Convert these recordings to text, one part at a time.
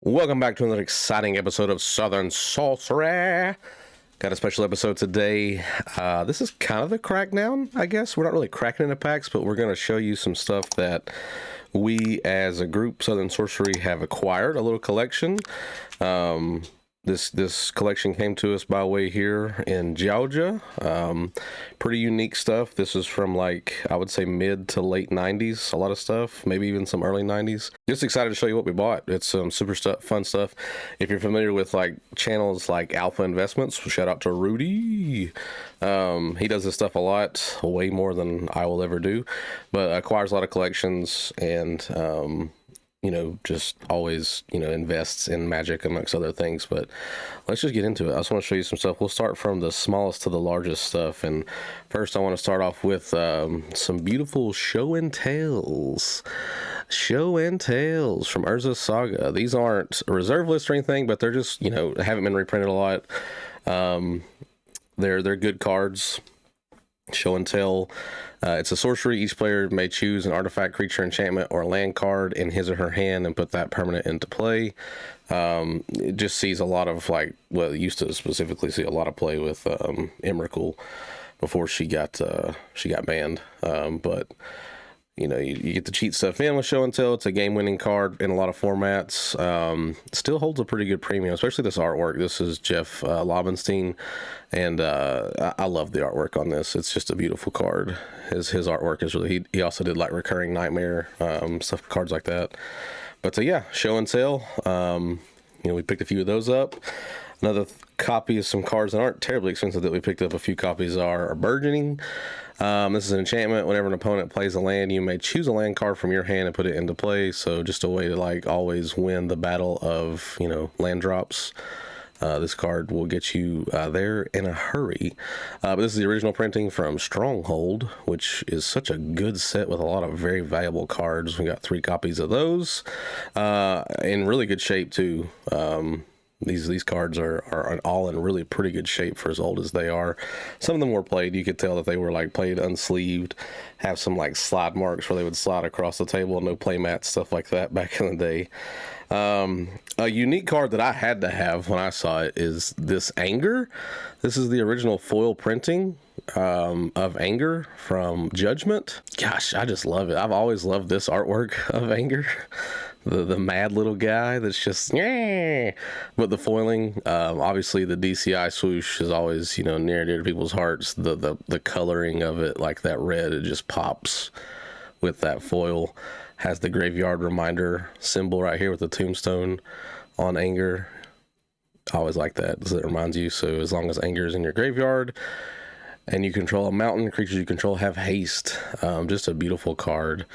Welcome back to another exciting episode of Southern Sorcery. Got a special episode today. This is kind of the crackdown, I guess. We're not really cracking into packs, but we're going to show you some stuff that we as a group, Southern Sorcery, have acquired. A little collection. This collection came to us by way here in Georgia. Pretty unique stuff. This is from, like, I would say mid to late 90s. A lot of stuff, maybe even some early 90s. Just excited to show you what we bought. It's some super fun stuff. If you're familiar with like channels like Alpha Investments, shout out to Rudy. He does this stuff a lot, way more than I will ever do, but acquires a lot of collections and just always, invests in Magic amongst other things. But let's just get into it. I just want to show you some stuff. We'll start from the smallest to the largest stuff. And first I want to start off with some beautiful show and tells. Show and tells from Urza's Saga. These aren't a reserve list or anything, but they're just, haven't been reprinted a lot. They're good cards. Show and tell. It's a sorcery. Each player may choose an artifact, creature, enchantment, or land card in his or her hand and put that permanent into play. It just sees a lot of, like, well, it used to specifically see a lot of play with Emrakul before she got banned. But you get the cheat stuff in with show and tell. It's a game-winning card in a lot of formats. Still holds a pretty good premium, especially this artwork. This is Jeff Lobenstein, and I love the artwork on this. It's just a beautiful card. His artwork is really. He also did like Recurring Nightmare stuff, cards like that. But yeah, show and tell. We picked a few of those up. Another copy of some cards that aren't terribly expensive that we picked up a few copies are Burgeoning. This is an enchantment. Whenever an opponent plays a land, you may choose a land card from your hand and put it into play. So just a way to, like, always win the battle of, land drops. This card will get you there in a hurry. But this is the original printing from Stronghold, which is such a good set with a lot of very valuable cards. We got 3 copies of those in really good shape too. These cards are all in really pretty good shape for as old as they are. Some of them were played. You could tell that they were like played unsleeved, have some like slide marks where they would slide across the table, no play mats, stuff like that back in the day. A unique card that I had to have when I saw it is this Anger. This is the original foil printing of Anger from Judgment. Gosh, I just love it. I've always loved this artwork of Anger. The mad little guy that's just, yeah. But the foiling, obviously the DCI swoosh is always, near and dear to people's hearts. The coloring of it, like that red, it just pops with that foil. Has the graveyard reminder symbol right here with the tombstone on Anger. I always like that because it reminds you. So as long as Anger is in your graveyard and you control a mountain, creatures you control have haste. Just a beautiful card.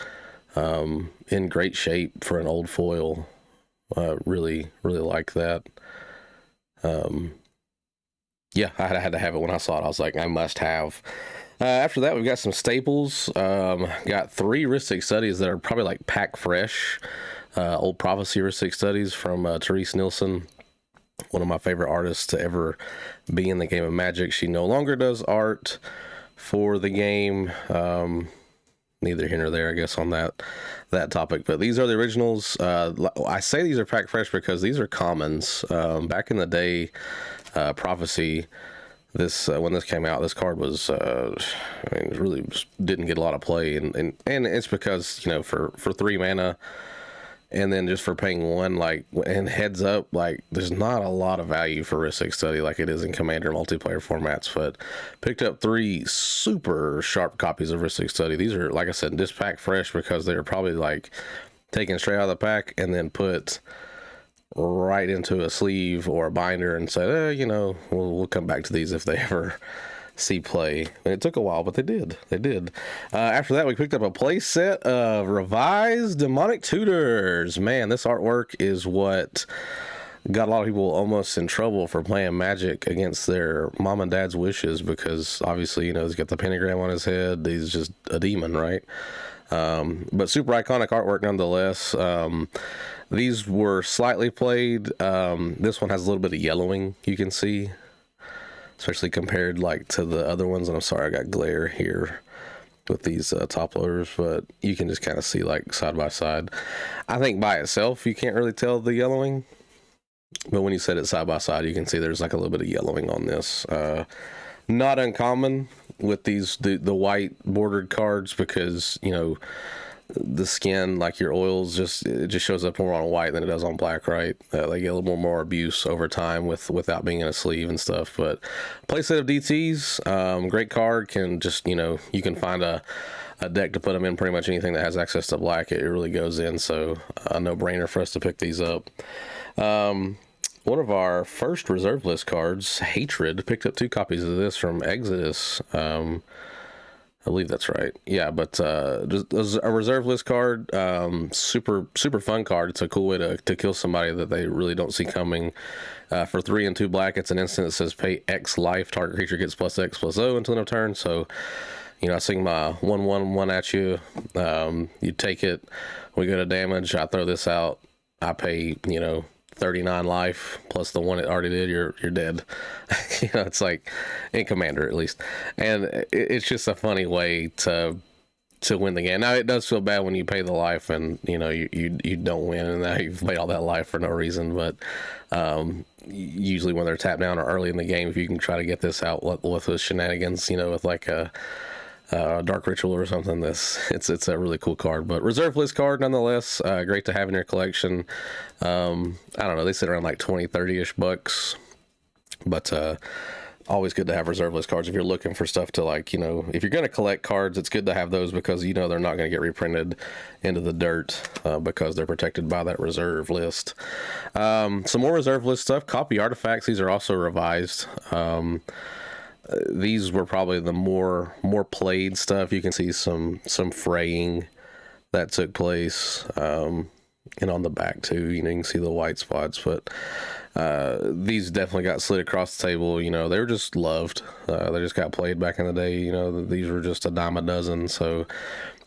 In great shape for an old foil. Really like that. Yeah, I had to have it when I saw it. I was like, I must have. After that, we've got some staples. Got 3 Ristic Studies that are probably like pack fresh. Old Prophecy Ristic Studies from Therese Nielsen, one of my favorite artists to ever be in the game of Magic. She no longer does art for the game. Neither here nor there, I guess, on that topic. But these are the originals. I say these are pack fresh because these are commons. Back in the day, Prophecy, when this came out, this card was, it really didn't get a lot of play, and it's because for 3 mana. And then just for paying 1, like, and heads up, like, there's not a lot of value for Ristic Study like it is in Commander multiplayer formats, but picked up 3 super sharp copies of Ristic Study. These are, like I said, just pack fresh because they're probably, like, taken straight out of the pack and then put right into a sleeve or a binder and said, we'll come back to these if they ever see play. And it took a while, but they did. After that, we picked up a play set of revised Demonic Tutors. Man, this artwork is what got a lot of people almost in trouble for playing Magic against their mom and dad's wishes, because obviously, he's got the pentagram on his head. He's just a demon, right? But super iconic artwork nonetheless. These were slightly played. This one has a little bit of yellowing, you can see, especially compared like to the other ones. And I'm sorry, I got glare here. with these top loaders, but you can just kind of see like side by side. I think by itself you can't really tell the yellowing, but when you set it side by side, you can see there's like a little bit of yellowing on this. Not uncommon with these the white bordered cards, because you know the skin, like your oils, it just shows up more on white than it does on black, right? They get a little more abuse over time without being in a sleeve and stuff. But playset of DTs, great card. Can just, you know, you can find a deck to put them in pretty much anything that has access to black. It really goes in, so a no-brainer for us to pick these up. One of our first reserve list cards, Hatred, picked up 2 copies of this from Exodus. I believe that's right. Yeah, but just a reserve list card, super fun card. It's a cool way to kill somebody that they really don't see coming. For 3 and 2 black, it's an instant that says pay X life. Target creature gets +X/+0 until end of turn. So, you know, I sing my 1/1/1 at you. You take it. We go to damage. I throw this out. I pay, you know, 39 life plus the one it already did. You're dead. You know, it's like in Commander at least, and it's just a funny way to win the game. Now it does feel bad when you pay the life and you know you don't win, and now you've paid all that life for no reason. But usually when they're tapped down or early in the game, if you can try to get this out with the shenanigans, you know, with like a Dark Ritual or something, it's a really cool card. But reserve list card nonetheless, great to have in your collection. I don't know, they sit around like 20-30ish bucks, but always good to have reserve list cards if you're looking for stuff to, like, you know, if you're going to collect cards, it's good to have those because you know they're not going to get reprinted into the dirt because they're protected by that reserve list. Some more reserve list stuff. Copy artifacts, these are also revised. These were probably the more played stuff. You can see some fraying that took place, and on the back too. You know, you can see the white spots, but these definitely got slid across the table. You know, they were just loved. They just got played back in the day. You know, these were just a dime a dozen. So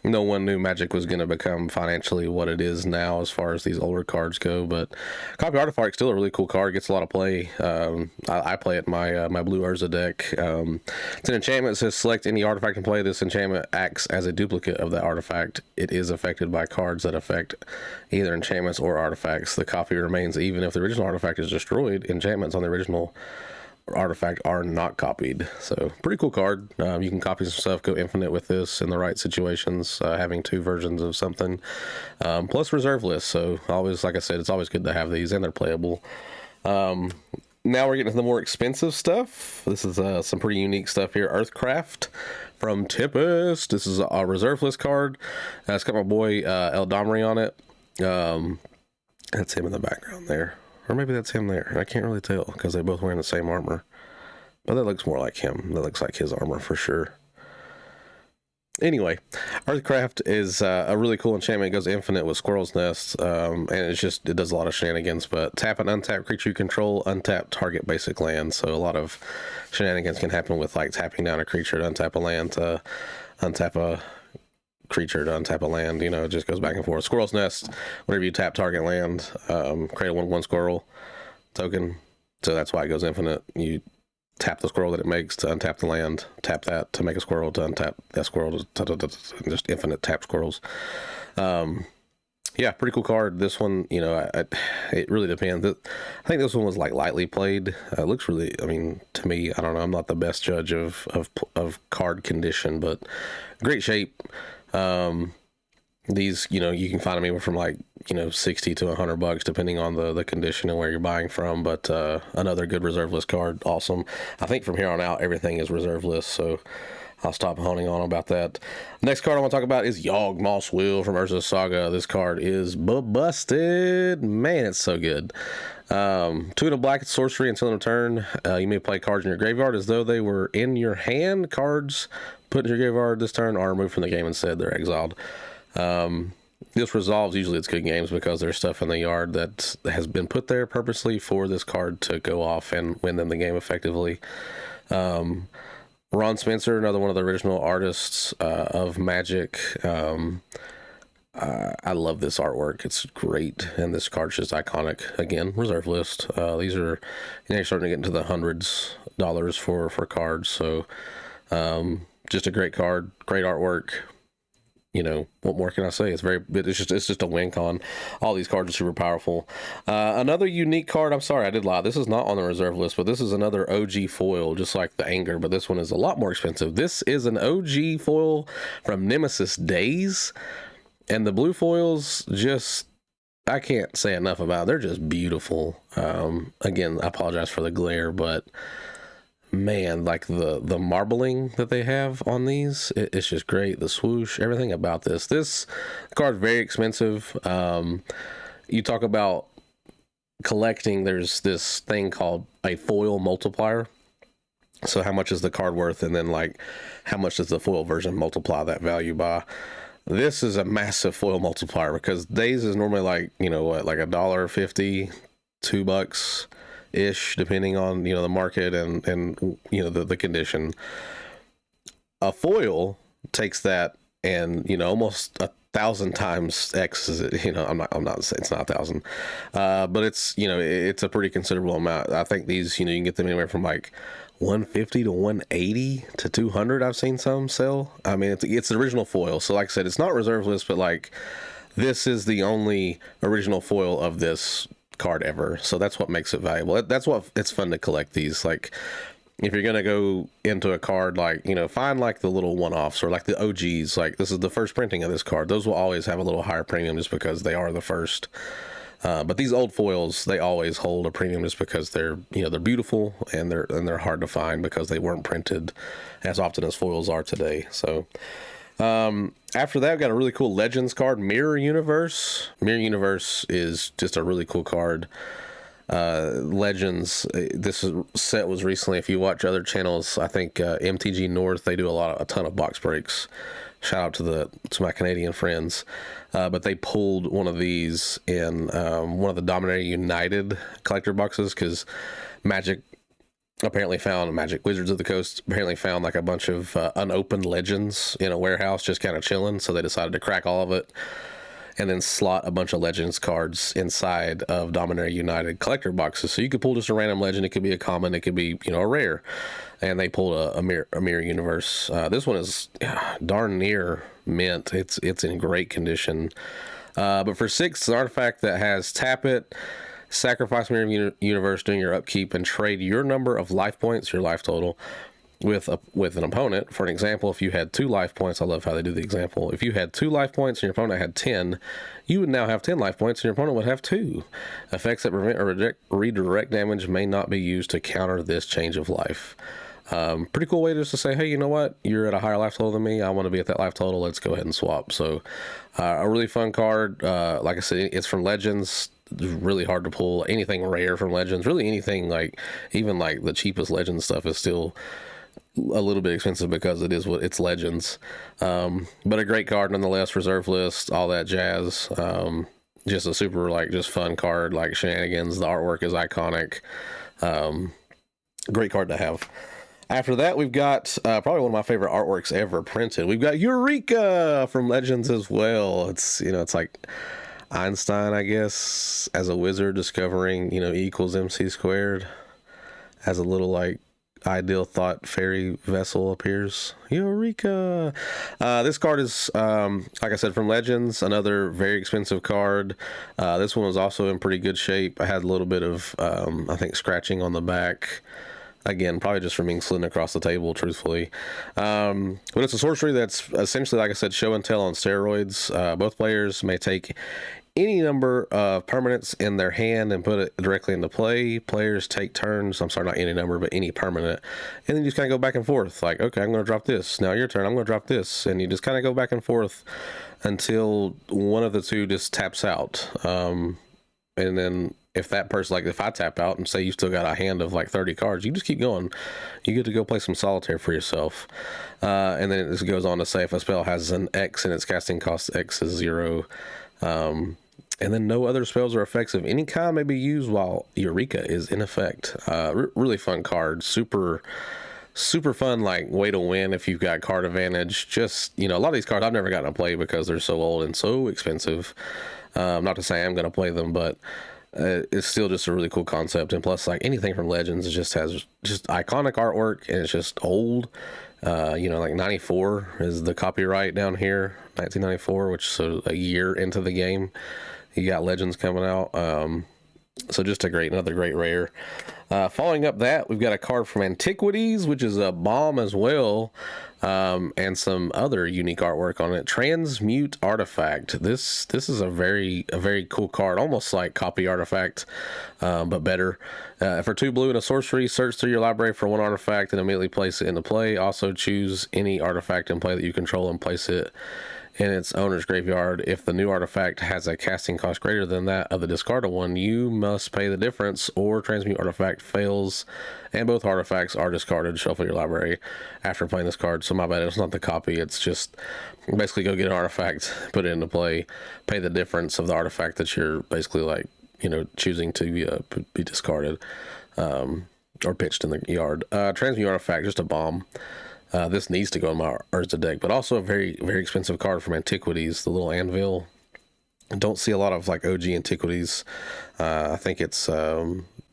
no one knew Magic was going to become financially what it is now as far as these older cards go. But Copy Artifact still a really cool card. Gets a lot of play. I play it in my Blue Urza deck. It's an enchantment. It says select any artifact and play. This enchantment acts as a duplicate of that artifact. It is affected by cards that affect either enchantments or artifacts. The copy remains even if the original artifact is destroyed. Enchantments on the original artifact are not copied. So pretty cool card. You can copy some stuff, go infinite with this in the right situations, having 2 versions of something, plus reserve lists. So always, like I said, it's always good to have these, and they're playable. Now we're getting to the more expensive stuff. This is some pretty unique stuff here. Earthcraft from Tempest. This is a reserve list card. It's got my boy Eldamri on it. That's him in the background there. Or maybe that's him there. I can't really tell because they both wearing the same armor. But that looks more like him. That looks like his armor for sure. Anyway, Earthcraft is a really cool enchantment. It goes infinite with Squirrel's Nest. And it does a lot of shenanigans. But tap an untapped creature you control, untap target basic land. So a lot of shenanigans can happen with like tapping down a creature to untap a land, to untap a creature to untap a land. You know, it just goes back and forth. Squirrel's Nest, whenever you tap target land, create a 1/1 squirrel token, so that's why it goes infinite. You tap the squirrel that it makes to untap the land, tap that to make a squirrel, to untap that squirrel, just infinite tap squirrels. Yeah, pretty cool card. This one, you know, it really depends. I think this one was like lightly played. Looks really, I mean, to me, I don't know, I'm not the best judge of card condition, but great shape. These, you know, you can find them anywhere from like, you know, $60 to $100 depending on the condition and where you're buying from. But another good reserve list card. Awesome. I think from here on out everything is reserve list, so I'll stop honing on about that. Next card I want to talk about is Yawgmoth's Will from Urza's Saga. This card is busted. Man, it's so good. 2 and a black, sorcery until end of turn. You may play cards in your graveyard as though they were in your hand. Cards put in your graveyard this turn are removed from the game instead. They're exiled. This resolves. Usually it's good games because there's stuff in the yard that has been put there purposely for this card to go off and win them the game effectively. Ron Spencer, another one of the original artists of Magic. I love this artwork. It's great, and this card's just iconic. Again, reserve list. These are, you know, you're starting to get into the $100s for cards. So Just a great card, great artwork. You know, what more can I say? It's just a win con. All these cards are super powerful. Another unique card, I'm sorry, I did lie. This is not on the reserve list, but this is another OG foil, just like the Anger, but this one is a lot more expensive. This is an OG foil from Nemesis Days, and the blue foils just, I can't say enough about. They're just beautiful. Again, I apologize for the glare, but man, like the marbling that they have on these, it's just great. The swoosh, everything about this card's very expensive. You talk about collecting, there's this thing called a foil multiplier. So how much is the card worth, and then like how much does the foil version multiply that value by? This is a massive foil multiplier, because Days is normally like, you know what, like $1.50, $2 ish, depending on, you know, the market and you know, the condition. A foil takes that and, you know, almost 1,000 times X is it, you know, I'm not saying it's not 1,000, but it's, you know, it's a pretty considerable amount. I think these, you know, you can get them anywhere from like 150 to 180 to 200. I've seen some sell. I mean, it's the original foil. So like I said, it's not reserve list, but like this is the only original foil of this card ever. So that's what makes it valuable. That's what it's fun to collect these. Like if you're going to go into a card, like, you know, find like the little one-offs or like the OGs, like this is the first printing of this card. Those will always have a little higher premium just because they are the first. But these old foils, they always hold a premium just because they're, you know, they're beautiful and they're hard to find because they weren't printed as often as foils are today. So after that, I've got a really cool Legends card, Mirror Universe. Mirror Universe is just a really cool card. Legends, set was recently, if you watch other channels, I think MTG North, they do a ton of box breaks. Shout out to my Canadian friends. But they pulled one of these in one of the Dominaria United collector boxes, because Magic Wizards of the Coast apparently found like a bunch of unopened Legends in a warehouse just kind of chilling. So they decided to crack all of it and then slot a bunch of Legends cards inside of Dominaria United collector boxes. So you could pull just a random Legend. It could be a common. It could be, you know, a rare. And they pulled a mirror universe. This one is darn near mint. It's in great condition. But for 6, it's an artifact that has tap it, sacrifice mirror universe during your upkeep, and trade your number of life points, your life total, with an opponent. For an example, if you had 2 life points, I love how they do the example. If you had 2 life points and your opponent had 10, you would now have 10 life points and your opponent would have 2. Effects that prevent or redirect damage may not be used to counter this change of life. Pretty cool way just to say, hey, you know what? You're at a higher life total than me. I want to be at that life total. Let's go ahead and swap. So a really fun card. Like I said, it's from Legends. It's really hard to pull anything rare from Legends. Really anything, like even like the cheapest Legends stuff is still a little bit expensive because it's Legends. But a great card nonetheless. Reserve list, all that jazz. Just a super just fun card, like shenanigans. The artwork is iconic. Great card to have. After that, we've got probably one of my favorite artworks ever printed. We've got Eureka from Legends as well. It's, you know, it's like Einstein, I guess, as a wizard discovering, you know, E equals MC squared, as a little like ideal thought fairy vessel appears. Eureka! This card is, like I said, from Legends, another very expensive card. This one was also in pretty good shape. I had a little bit of, I think, scratching on the back. Again, probably just from being slidden across the table, truthfully. But it's a sorcery that's essentially, like I said, show and tell on steroids. Both players may take any number of permanents in their hand and put it directly into play. Players take turns. I'm sorry, not any number, but any permanent. And then you just kind of go back and forth. Like, okay, I'm going to drop this. Now your turn. I'm going to drop this. And you just kind of go back and forth until one of the two just taps out. And then if that person, like if I tap out and say you still got a hand of like 30 cards, you just keep going. You get to go play some solitaire for yourself. And then it goes on to say if a spell has an X and its casting cost X is 0. And then no other spells or effects of any kind may be used while Eureka is in effect. Really fun card. Super fun, like, way to win if you've got card advantage. Just, you know, a lot of these cards I've never gotten to play because they're so old and so expensive. Not to say I'm going to play them, but it's still just a really cool concept. And plus, like anything from Legends, it just has just iconic artwork, and it's just old. Like 94 is the copyright down here, 1994, which so a year into the game, you got Legends coming out. So just another great rare. Following up that, we've got a card from Antiquities, which is a bomb as well, and some other unique artwork on it. Transmute Artifact. This is a very cool card, almost like Copy Artifact, but better. For 2 blue and a sorcery, search through your library for 1 artifact and immediately place it into play. Also choose any artifact in play that you control and place it in its owner's graveyard. If the new artifact has a casting cost greater than that of the discarded one, you must pay the difference, or transmute artifact fails and both artifacts are discarded. Shuffle your library after playing this card. So my bad, it's not the copy, it's just basically go get an artifact, put it into play, pay the difference of the artifact that you're basically like, choosing to be discarded or pitched in the yard. Transmute artifact, just a bomb. This needs to go in my Urza deck, but also a very, very expensive card from Antiquities, the little anvil. I don't see a lot of like OG Antiquities. I think it's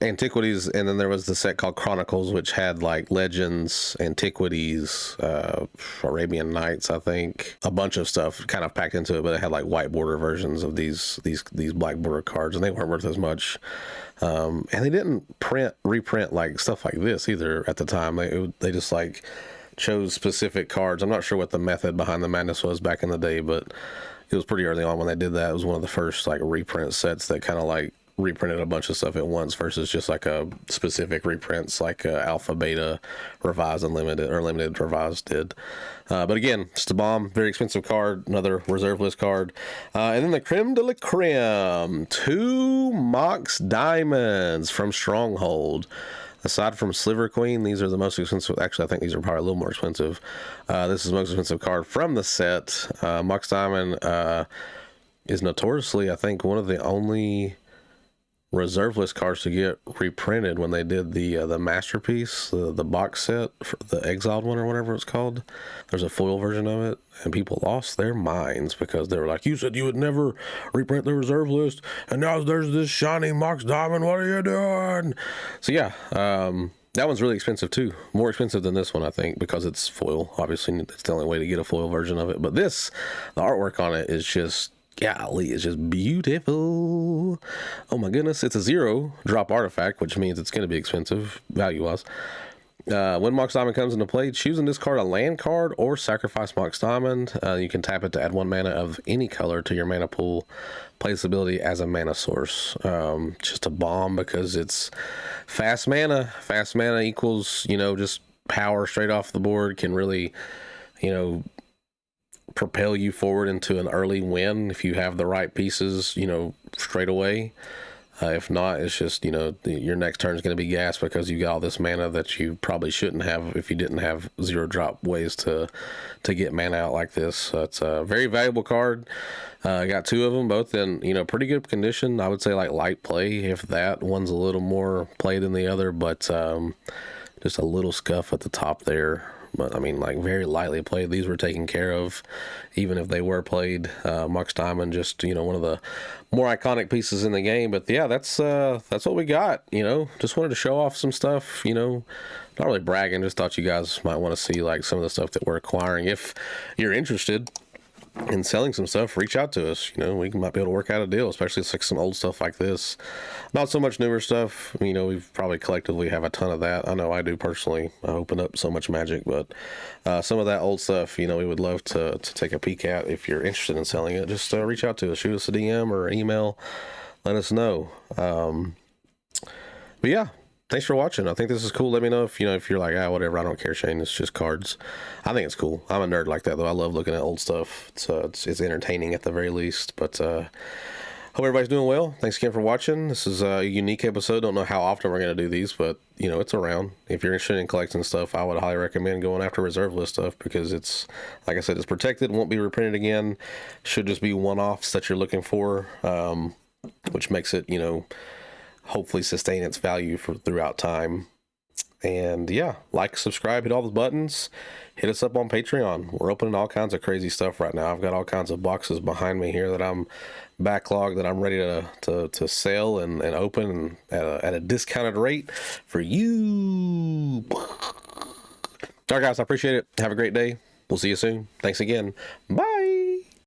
Antiquities, and then there was the set called Chronicles, which had like Legends, Antiquities, Arabian Nights, I think, a bunch of stuff kind of packed into it, but it had like white border versions of these black border cards, and they weren't worth as much. And they didn't reprint like stuff like this either at the time. They just like chose specific cards. I'm not sure what the method behind the madness was back in the day, but it was pretty early on when they did that. It was one of the first like reprint sets that kind of like reprinted a bunch of stuff at once versus just like a specific reprints like Alpha, Beta, Revised, and Limited, or Limited Revised did. But again, just a bomb, very expensive card, another reserve list card. And then the creme de la creme, 2 Mox Diamonds from Stronghold. Aside from Sliver Queen, these are the most expensive. Actually, I think these are probably a little more expensive. This is the most expensive card from the set. Mox Diamond is notoriously, I think, one of the only reserve list cards to get reprinted when they did the masterpiece, the box set, for the exiled one or whatever it's called. There's a foil version of it, and people lost their minds because they were like, you said you would never reprint the reserve list, and now there's this shiny Mox Diamond, what are you doing? So yeah, that one's really expensive too, more expensive than this one, I think, because it's foil. Obviously it's the only way to get a foil version of it, but this, the artwork on it is just, golly, it's just beautiful. Oh my goodness. It's a 0 drop artifact, which means it's going to be expensive value wise. When Mox Diamond comes into play, choose and discard a land card or sacrifice Mox Diamond. You can tap it to add 1 mana of any color to your mana pool. Play this ability as a mana source. Just a bomb because it's fast mana. Fast mana equals, just power straight off the board. Can really, propel you forward into an early win if you have the right pieces, straight away. If not, it's just, your next turn is going to be gas because you got all this mana that you probably shouldn't have if you didn't have 0 drop ways to get mana out like this. So it's a very valuable card. I got 2 of them, both in, pretty good condition. I would say like light play, if that. One's a little more play than the other, but just a little scuff at the top there. But I mean, like very lightly played. These were taken care of, even if they were played. Mox Diamond, just one of the more iconic pieces in the game. But yeah, that's what we got. Just wanted to show off some stuff. Not really bragging. Just thought you guys might want to see like some of the stuff that we're acquiring. If you're interested in selling some stuff, reach out to us. We might be able to work out a deal, especially it's like some old stuff like this. Not so much newer stuff. We've probably collectively have a ton of that. I know I do personally. I open up so much Magic, but some of that old stuff, we would love to take a peek at. If you're interested in selling it, just reach out to us, shoot us a DM or an email, let us know. But yeah, thanks for watching. I think this is cool. Let me know if you're like, whatever, I don't care, Shane, it's just cards. I think it's cool. I'm a nerd like that though. I love looking at old stuff. It's entertaining at the very least. But hope everybody's doing well. Thanks again for watching. This is a unique episode. Don't know how often we're going to do these, but it's around. If you're interested in collecting stuff, I would highly recommend going after reserve list stuff because it's, like I said, it's protected, won't be reprinted again. Should just be one-offs that you're looking for, which makes it, hopefully sustain its value throughout time. And yeah, like, subscribe, hit all the buttons, hit us up on Patreon. We're opening all kinds of crazy stuff right now. I've got all kinds of boxes behind me here that I'm backlogged, that I'm ready to sell and open at a discounted rate for you. All right, guys, I appreciate it. Have a great day. We'll see you soon. Thanks again. Bye.